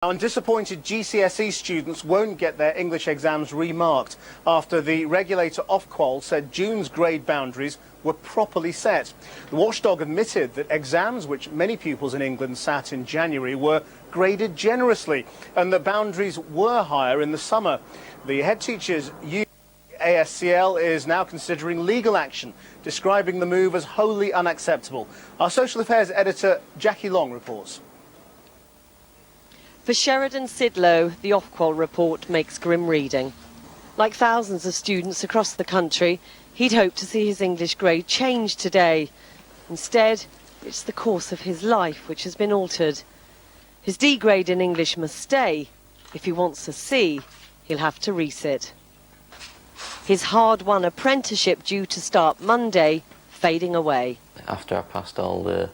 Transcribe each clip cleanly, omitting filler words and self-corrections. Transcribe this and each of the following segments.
And disappointed GCSE students won't get their English exams remarked after the regulator OFQUAL said June's grade boundaries were properly set. The watchdog admitted that exams which many pupils in England sat in January were graded generously and that boundaries were higher in the summer. The head teachers union ASCL is now considering legal action, describing the move as wholly unacceptable. Our social affairs editor Jackie Long reports. For Sheridan Sidlow, the OFQUAL report makes grim reading. Like thousands of students across the country, he'd hoped to see his English grade change today. Instead, it's the course of his life which has been altered. His D grade in English must stay. If he wants a C, he'll have to resit. His hard-won apprenticeship due to start Monday, fading away. After I passed all the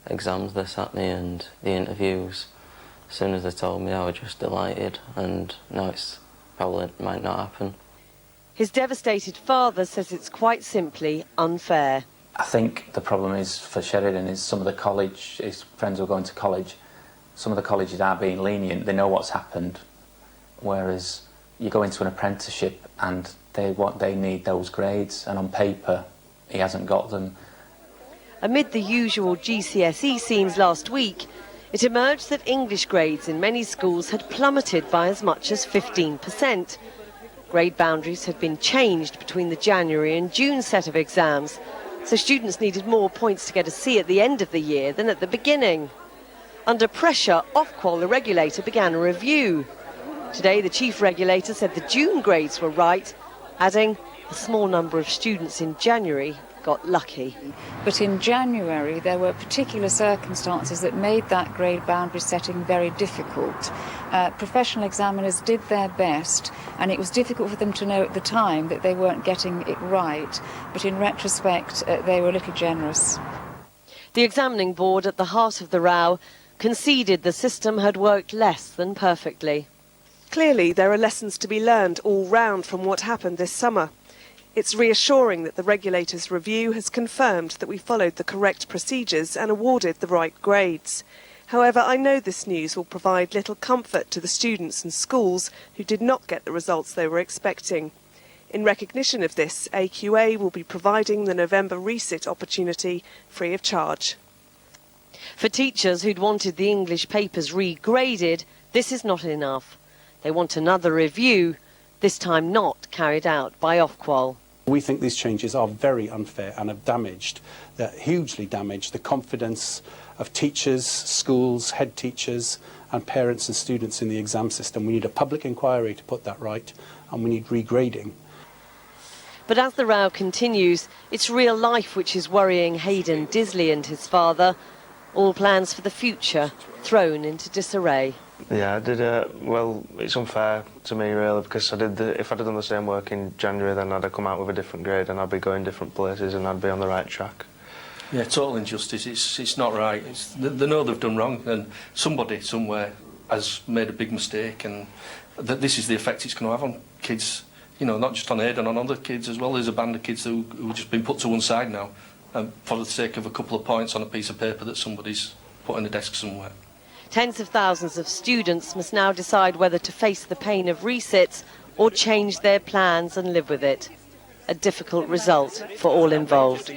exams they sat me and the interviews, as soon as they told me, I was just delighted, and now it's probably might not happen. His devastated father says it's quite simply unfair. I think the problem is for Sheridan is some of the college, his friends who are going to college, some of the colleges are being lenient, they know what's happened, whereas you go into an apprenticeship and they need those grades, and on paper he hasn't got them. Amid the usual GCSE scenes last week, it emerged that English grades in many schools had plummeted by as much as 15%. Grade boundaries had been changed between the January and June set of exams, so students needed more points to get a C at the end of the year than at the beginning. Under pressure, OFQUAL, the regulator, began a review. Today, the chief regulator said the June grades were right, adding a small number of students in January got lucky. But in January there were particular circumstances that made that grade boundary setting very difficult. Professional examiners did their best, and it was difficult for them to know at the time that they weren't getting it right, but in retrospect they were a little generous. The examining board, at the heart of the row, conceded the system had worked less than perfectly. Clearly there are lessons to be learned all round from what happened this summer. It's reassuring that the regulator's review has confirmed that we followed the correct procedures and awarded the right grades. However, I know this news will provide little comfort to the students and schools who did not get the results they were expecting. In recognition of this, AQA will be providing the November resit opportunity free of charge. For teachers who'd wanted the English papers regraded, this is not enough. They want another review, this time not carried out by OFQUAL. We think these changes are very unfair and have hugely damaged the confidence of teachers, schools, head teachers and parents and students in the exam system. We need a public inquiry to put that right, and we need regrading. But as the row continues, it's real life which is worrying Hayden Disley and his father. All plans for the future thrown into disarray. Yeah, I did. Well, it's unfair to me really, because if I'd have done the same work in January, then I'd have come out with a different grade and I'd be going different places and I'd be on the right track. Yeah, total injustice. It's not right. They know they've done wrong, and somebody somewhere has made a big mistake, and that this is the effect it's going to have on kids. You know, not just on Aidan, on other kids as well. There's a band of kids who have just been put to one side now, for the sake of a couple of points on a piece of paper that somebody's put on a desk somewhere. Tens of thousands of students must now decide whether to face the pain of resits or change their plans and live with it. A difficult result for all involved.